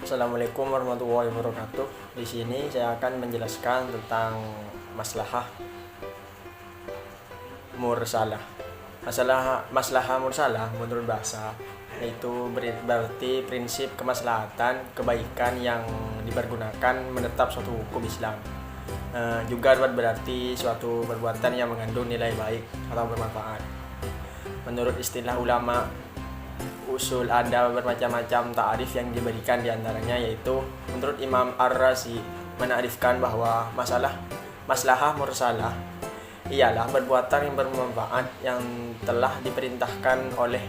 Assalamualaikum warahmatullahi wabarakatuh. Di sini saya akan menjelaskan tentang maslahah mursalah. Maslahah mursalah menurut bahasa yaitu berarti prinsip kemaslahatan kebaikan yang dipergunakan menetap suatu hukum Islam. Juga berarti suatu perbuatan yang mengandung nilai baik atau bermanfaat. Menurut istilah ulama usul ada bermacam-macam ta'arif yang diberikan diantaranya yaitu menurut Imam Ar-Razi menarifkan bahwa maslahah mursalah ialah perbuatan yang bermanfaat yang telah diperintahkan oleh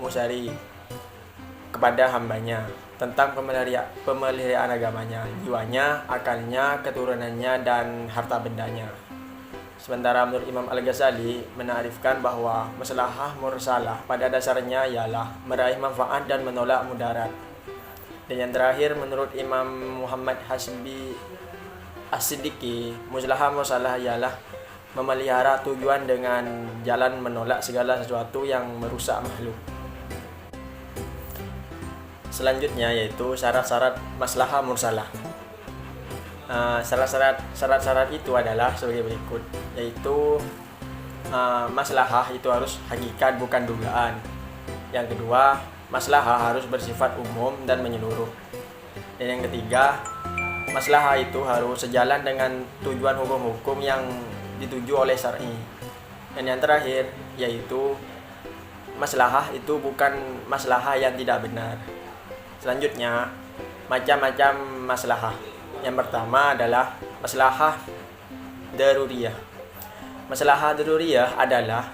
Musyari kepada hambanya tentang pemeliharaan agamanya, jiwanya, akalnya, keturunannya, dan harta bendanya. Sementara menurut Imam Al-Ghazali menarifkan bahwa maslahah mursalah pada dasarnya ialah meraih manfaat dan menolak mudarat. Dan yang terakhir menurut Imam Muhammad Hasbi As-Siddiqi, maslahah mursalah ialah memelihara tujuan dengan jalan menolak segala sesuatu yang merusak makhluk. Selanjutnya yaitu syarat-syarat maslahah mursalah. Syarat-syarat itu adalah sebagai berikut, yaitu maslahah itu harus hakikat bukan dugaan. Yang kedua, maslahah harus bersifat umum dan menyeluruh. Dan yang ketiga, maslahah itu harus sejalan dengan tujuan hukum-hukum yang dituju oleh syar'i. Dan yang terakhir yaitu maslahah itu bukan maslahah yang tidak benar. Selanjutnya, macam-macam maslahah. Yang pertama adalah maslahah daruriyah. Maslahah daruriyah adalah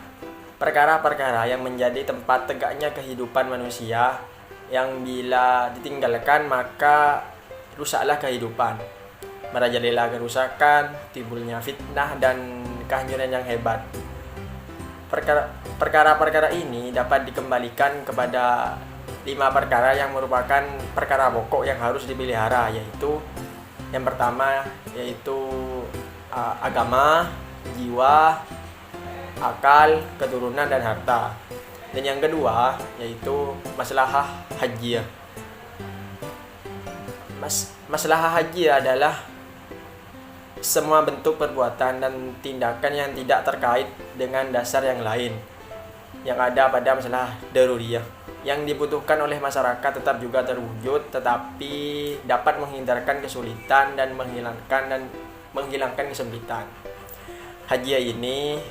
perkara-perkara yang menjadi tempat tegaknya kehidupan manusia yang bila ditinggalkan maka rusaklah kehidupan. Merajalela kerusakan, timbulnya fitnah dan kehancuran yang hebat. Perkara-perkara ini dapat dikembalikan kepada 5 perkara yang merupakan perkara pokok yang harus dipelihara, yaitu yang pertama yaitu agama, jiwa, akal, keturunan, dan harta. Dan yang kedua yaitu maslahah hajiyah. Maslahah haji adalah semua bentuk perbuatan dan tindakan yang tidak terkait dengan dasar yang lain yang ada pada masalah daruriyah yang dibutuhkan oleh masyarakat tetap juga terwujud, tetapi dapat menghindarkan kesulitan dan menghilangkan kesempitan. Hajiyah ini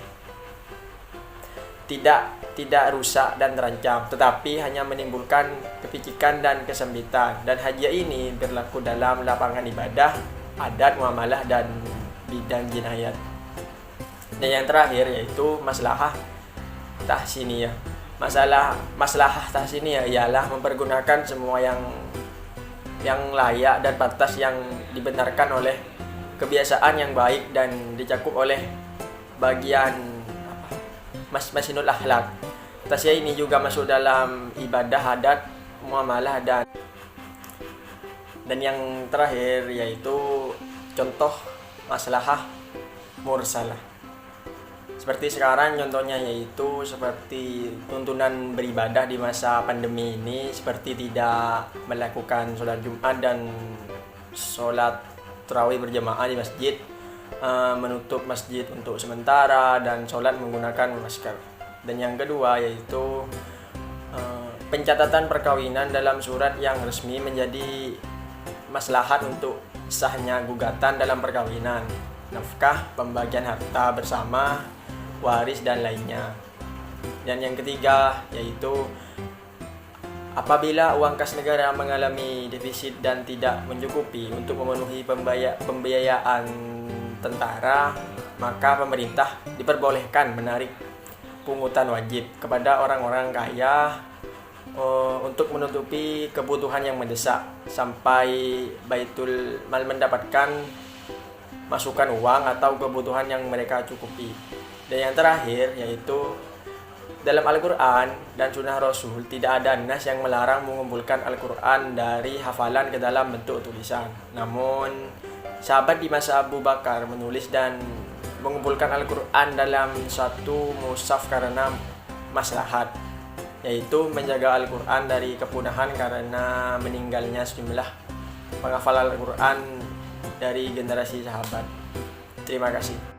tidak rusak dan terancam, tetapi hanya menimbulkan kepicikan dan kesempitan. Dan hajiyah ini berlaku dalam lapangan ibadah, adat, muamalah, dan bidang jinayat. Dan yang terakhir yaitu maslahah tahsiniyah. Maslahah tahsiniyah ialah mempergunakan semua yang layak dan pantas yang dibenarkan oleh kebiasaan yang baik dan dicakup oleh bagian masinul akhlak. Tahsiniyah ini juga masuk dalam ibadah, adat, muamalah, dan yang terakhir yaitu contoh maslahah mursalah. Seperti sekarang contohnya yaitu seperti tuntunan beribadah di masa pandemi ini, seperti tidak melakukan sholat Jumat dan sholat tarawih berjamaah di masjid, menutup masjid untuk sementara, dan sholat menggunakan masker. Dan yang kedua yaitu pencatatan perkawinan dalam surat yang resmi menjadi maslahat untuk sahnya gugatan dalam perkawinan, nafkah, pembagian harta bersama, waris, dan lainnya. Dan yang ketiga yaitu apabila uang kas negara mengalami defisit dan tidak mencukupi untuk memenuhi pembiayaan tentara, maka pemerintah diperbolehkan menarik pungutan wajib kepada orang-orang kaya untuk menutupi kebutuhan yang mendesak sampai Baitul Mal mendapatkan masukan uang atau kebutuhan yang mereka cukupi. Dan yang terakhir yaitu dalam Al-Quran dan Sunnah Rasul tidak ada nas yang melarang mengumpulkan Al-Quran dari hafalan ke dalam bentuk tulisan. Namun sahabat di masa Abu Bakar menulis dan mengumpulkan Al-Quran dalam satu mushaf karena maslahat. yaitu menjaga Al-Quran dari kepunahan karena meninggalnya sejumlah penghafal Al-Quran dari generasi sahabat. Terima kasih.